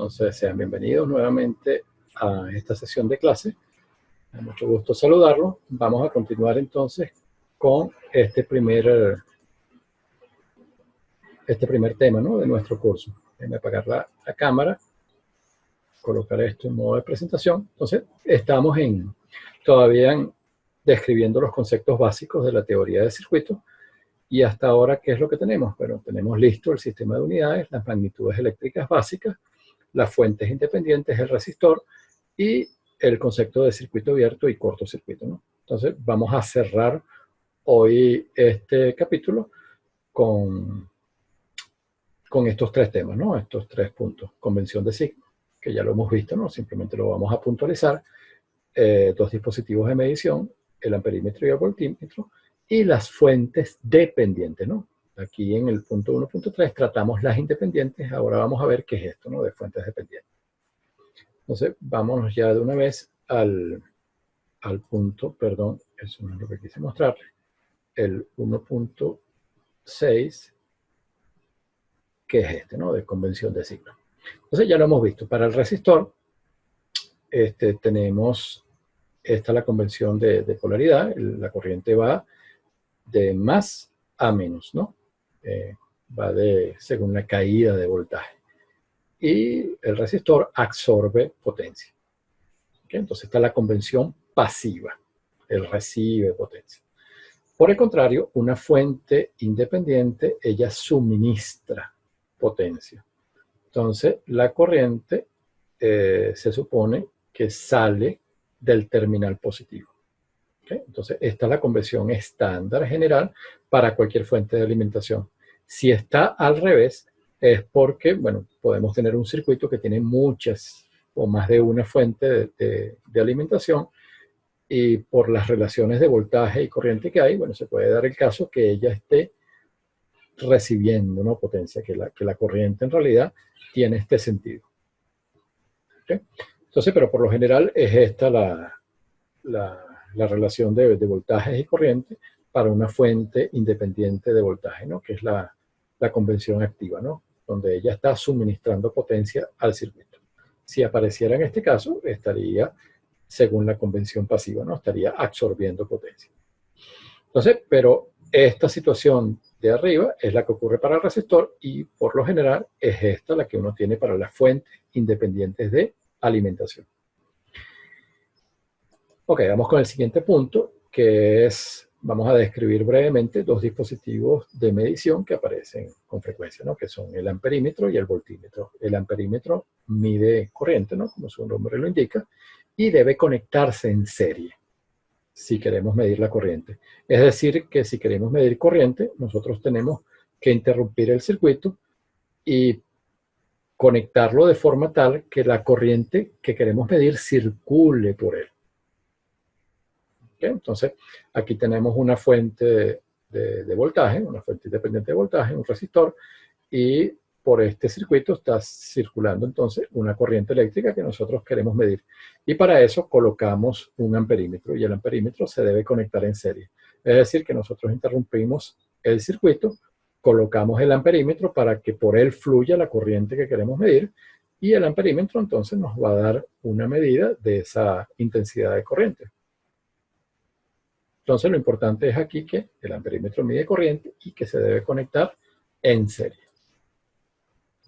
Entonces, sean bienvenidos nuevamente a esta sesión de clase. Me da mucho gusto saludarlos. Vamos a continuar entonces con este primer tema, ¿no?, de nuestro curso. Déjenme apagar la cámara, colocar esto en modo de presentación. Entonces, estamos todavía describiendo los conceptos básicos de la teoría de circuitos. Y hasta ahora, ¿qué es lo que tenemos? Bueno, tenemos listo el sistema de unidades, las magnitudes eléctricas básicas, las fuentes independientes, el resistor y el concepto de circuito abierto y cortocircuito, ¿no? Entonces, vamos a cerrar hoy este capítulo con estos tres temas, ¿no? Estos tres puntos. Convención de signo, que ya lo hemos visto, ¿no? Simplemente lo vamos a puntualizar. Dos dispositivos de medición, el amperímetro y el voltímetro, y las fuentes dependientes, ¿no? Aquí en el punto 1.3 tratamos las independientes. Ahora vamos a ver qué es esto, ¿no?, de fuentes dependientes. Entonces, vámonos ya de una vez al punto, perdón, eso no es lo que quise mostrarles, el 1.6, que es este, ¿no?, de convención de signo. Entonces, ya lo hemos visto. Para el resistor, tenemos la convención de polaridad. La corriente va de más a menos, ¿no? Va según la caída de voltaje. Y el resistor absorbe potencia. ¿Okay? Entonces está la convención pasiva. Él recibe potencia. Por el contrario, una fuente independiente, ella suministra potencia. Entonces, la corriente se supone que sale del terminal positivo. ¿Okay? Entonces, esta es la convención estándar general para cualquier fuente de alimentación. Si está al revés, es porque, bueno, podemos tener un circuito que tiene muchas o más de una fuente de alimentación, y por las relaciones de voltaje y corriente que hay, bueno, se puede dar el caso que ella esté recibiendo, ¿no?, potencia, que la corriente en realidad tiene este sentido. ¿Okay? Entonces, pero por lo general es esta la relación de voltajes y corriente para una fuente independiente de voltaje, ¿no?, que es la convención activa, ¿no?, donde ella está suministrando potencia al circuito. Si apareciera en este caso, estaría según la convención pasiva, ¿no?, estaría absorbiendo potencia. Entonces, pero esta situación de arriba es la que ocurre para el resistor, y por lo general es esta la que uno tiene para las fuentes independientes de alimentación. Ok, vamos con el siguiente punto, que es, vamos a describir brevemente dos dispositivos de medición que aparecen con frecuencia, ¿no?, que son el amperímetro y el voltímetro. El amperímetro mide corriente, ¿no?, como su nombre lo indica, y debe conectarse en serie si queremos medir la corriente. Es decir, que si queremos medir corriente, nosotros tenemos que interrumpir el circuito y conectarlo de forma tal que la corriente que queremos medir circule por él. ¿Okay? Entonces, aquí tenemos una fuente de voltaje, una fuente independiente de voltaje, un resistor, y por este circuito está circulando entonces una corriente eléctrica que nosotros queremos medir. Y para eso colocamos un amperímetro, y el amperímetro se debe conectar en serie. Es decir, que nosotros interrumpimos el circuito, colocamos el amperímetro para que por él fluya la corriente que queremos medir, y el amperímetro entonces nos va a dar una medida de esa intensidad de corriente. Entonces, lo importante es aquí que el amperímetro mide corriente y que se debe conectar en serie.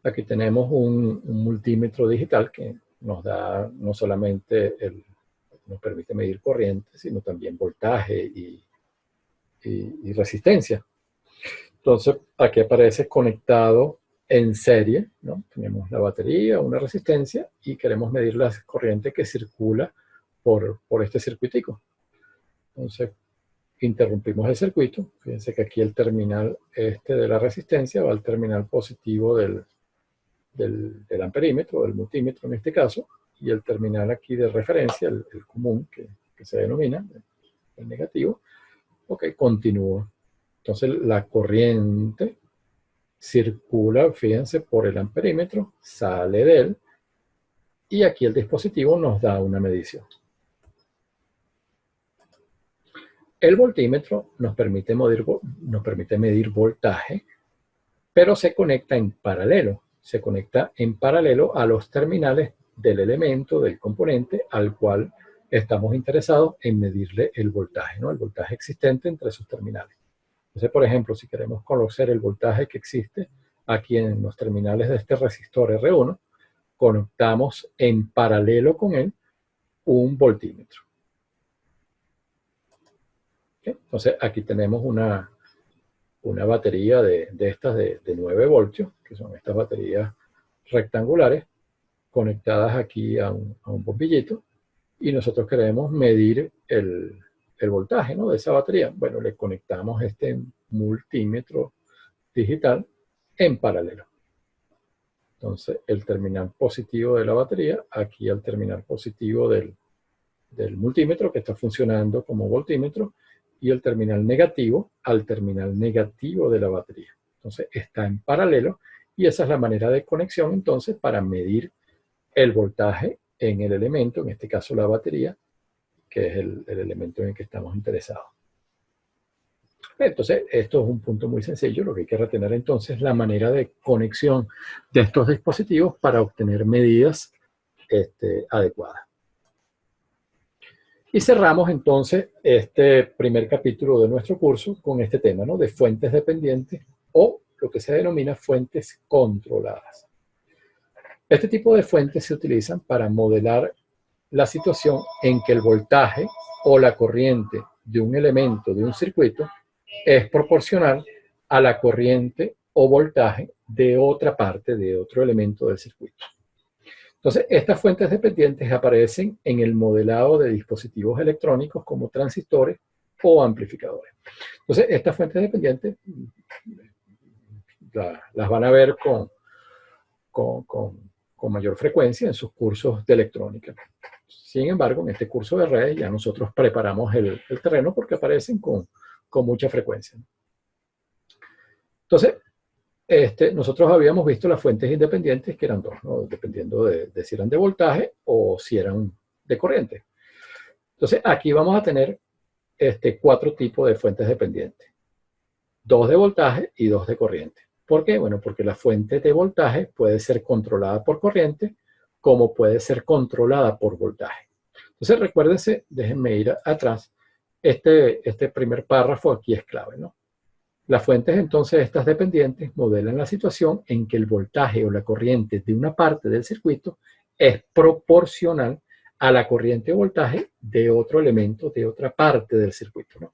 Aquí tenemos un multímetro digital que nos da no solamente nos permite medir corriente, sino también voltaje y resistencia. Entonces, aquí aparece conectado en serie, ¿no? Tenemos la batería, una resistencia, y queremos medir la corriente que circula por este circuitico. Entonces, interrumpimos el circuito. Fíjense que aquí el terminal de la resistencia va al terminal positivo del amperímetro, del multímetro en este caso, y el terminal aquí de referencia, el común, que se denomina, el negativo. Ok, continúa. Entonces la corriente circula, fíjense, por el amperímetro, sale de él, y aquí el dispositivo nos da una medición. El voltímetro nos permite medir voltaje, pero se conecta en paralelo. se conecta en paralelo a los terminales del elemento, del componente al cual estamos interesados en medirle el voltaje, ¿no? El voltaje existente entre sus terminales. Entonces, por ejemplo, si queremos conocer el voltaje que existe aquí en los terminales de este resistor R1, conectamos en paralelo con él un voltímetro. ¿Okay? Entonces, aquí tenemos una batería de estas de 9 voltios, que son estas baterías rectangulares, conectadas aquí a un bombillito, y nosotros queremos medir el voltaje, ¿no?, de esa batería. Bueno, le conectamos este multímetro digital en paralelo. Entonces, el terminal positivo de la batería, aquí al terminal positivo del multímetro, que está funcionando como voltímetro, y el terminal negativo al terminal negativo de la batería. Entonces, está en paralelo, y esa es la manera de conexión, entonces, para medir el voltaje en el elemento, en este caso la batería, que es el elemento en el que estamos interesados. Entonces, esto es un punto muy sencillo. Lo que hay que retener entonces es la manera de conexión de estos dispositivos para obtener medidas adecuadas. Y cerramos entonces este primer capítulo de nuestro curso con este tema, ¿no?, de fuentes dependientes o lo que se denomina fuentes controladas. Este tipo de fuentes se utilizan para modelar la situación en que el voltaje o la corriente de un elemento de un circuito es proporcional a la corriente o voltaje de otra parte, de otro elemento del circuito. Entonces, estas fuentes dependientes aparecen en el modelado de dispositivos electrónicos como transistores o amplificadores. Entonces, estas fuentes dependientes las van a ver con mayor frecuencia en sus cursos de electrónica. Sin embargo, en este curso de redes ya nosotros preparamos el terreno porque aparecen con mucha frecuencia. Entonces, nosotros habíamos visto las fuentes independientes, que eran dos, ¿no?, dependiendo de si eran de voltaje o si eran de corriente. Entonces, aquí vamos a tener 4 tipos de fuentes dependientes. 2 de voltaje y 2 de corriente. ¿Por qué? Bueno, porque la fuente de voltaje puede ser controlada por corriente, como puede ser controlada por voltaje. Entonces, recuérdense, déjenme ir atrás. Este primer párrafo aquí es clave, ¿no? Las fuentes, entonces, estas dependientes modelan la situación en que el voltaje o la corriente de una parte del circuito es proporcional a la corriente o voltaje de otro elemento, de otra parte del circuito, ¿no?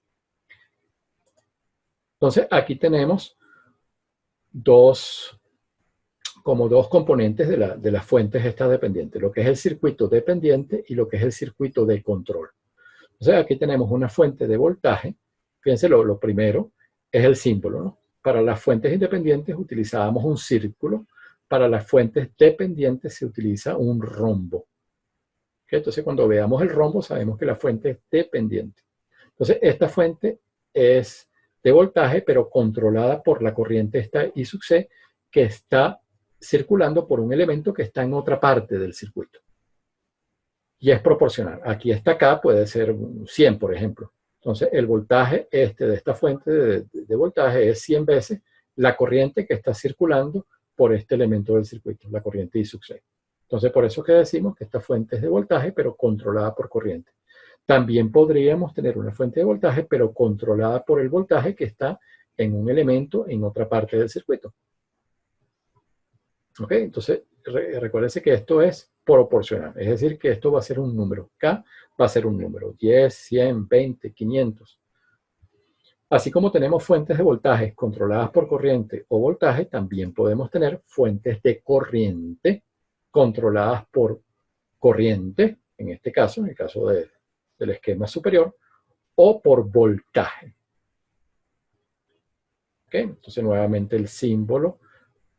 Entonces, aquí tenemos dos componentes de las fuentes estas dependientes, lo que es el circuito dependiente y lo que es el circuito de control. Entonces, aquí tenemos una fuente de voltaje. Fíjense, lo primero es el símbolo, ¿no? Para las fuentes independientes utilizábamos un círculo, para las fuentes dependientes se utiliza un rombo. ¿Okay? Entonces, cuando veamos el rombo, sabemos que la fuente es dependiente. Entonces, esta fuente es de voltaje, pero controlada por la corriente esta I sub C, que está circulando por un elemento que está en otra parte del circuito. Y es proporcional. Aquí está K, puede ser 100, por ejemplo. Entonces, el voltaje de esta fuente de voltaje es 100 veces la corriente que está circulando por este elemento del circuito, la corriente I sub C. Entonces, por eso que decimos que esta fuente es de voltaje, pero controlada por corriente. También podríamos tener una fuente de voltaje, pero controlada por el voltaje que está en un elemento en otra parte del circuito. ¿Ok? Entonces, recuérdense que esto es proporcional. Es decir, que esto va a ser un número. K va a ser un número. 10, 100, 20, 500. Así como tenemos fuentes de voltaje controladas por corriente o voltaje, también podemos tener fuentes de corriente controladas por corriente, en este caso, en el caso del esquema superior, o por voltaje. ¿Okay? Entonces, nuevamente el símbolo,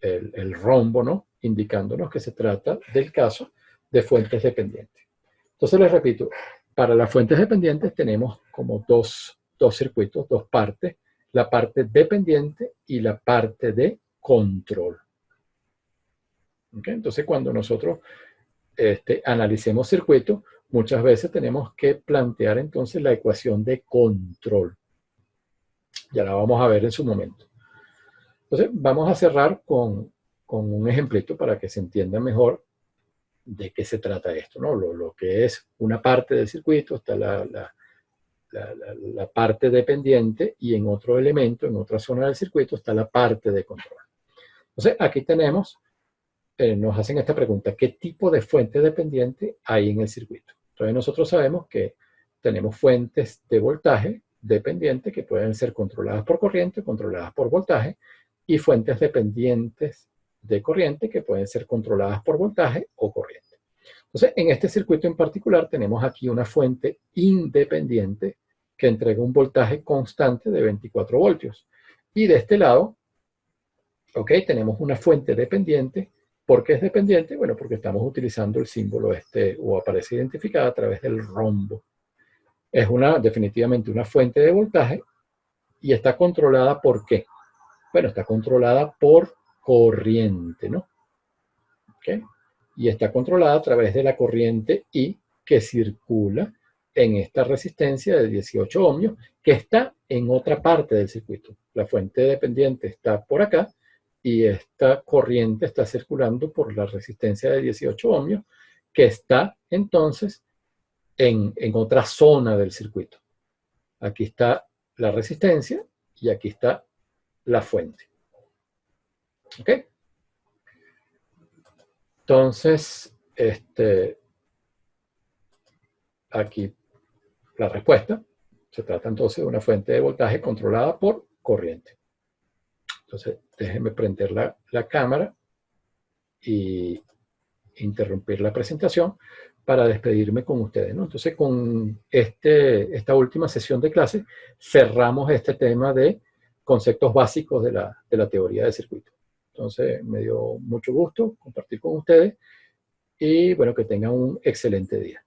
el rombo, ¿no?, indicándonos que se trata del caso de fuentes dependientes. Entonces, les repito, para las fuentes dependientes tenemos como dos circuitos, dos partes, la parte dependiente y la parte de control. ¿Okay? Entonces, cuando nosotros analicemos circuitos, muchas veces tenemos que plantear entonces la ecuación de control. Ya la vamos a ver en su momento. Entonces, vamos a cerrar con con un ejemplito para que se entienda mejor de qué se trata esto, ¿no? Lo que es una parte del circuito, está la parte dependiente, y en otro elemento, en otra zona del circuito, está la parte de control. Entonces, aquí tenemos, nos hacen esta pregunta: ¿qué tipo de fuente dependiente hay en el circuito? Entonces, nosotros sabemos que tenemos fuentes de voltaje dependiente que pueden ser controladas por corriente, controladas por voltaje, y fuentes dependientes de corriente que pueden ser controladas por voltaje o corriente. Entonces, en este circuito en particular tenemos aquí una fuente independiente que entrega un voltaje constante de 24 voltios. Y de este lado, ok, tenemos una fuente dependiente. ¿Por qué es dependiente? Bueno, porque estamos utilizando el símbolo este, o aparece identificada a través del rombo. Es definitivamente una fuente de voltaje y está controlada ¿por qué? Bueno, está controlada por corriente, ¿no? ¿Ok? Y está controlada a través de la corriente I que circula en esta resistencia de 18 ohmios que está en otra parte del circuito. La fuente dependiente está por acá y esta corriente está circulando por la resistencia de 18 ohmios que está entonces en otra zona del circuito. Aquí está la resistencia y aquí está la fuente. ¿Ok? Entonces, aquí la respuesta. Se trata entonces de una fuente de voltaje controlada por corriente. Entonces, déjenme prender la cámara y interrumpir la presentación para despedirme con ustedes, ¿no? Entonces, con esta última sesión de clase, cerramos este tema de conceptos básicos de la teoría de circuito. Entonces, me dio mucho gusto compartir con ustedes y, bueno, que tengan un excelente día.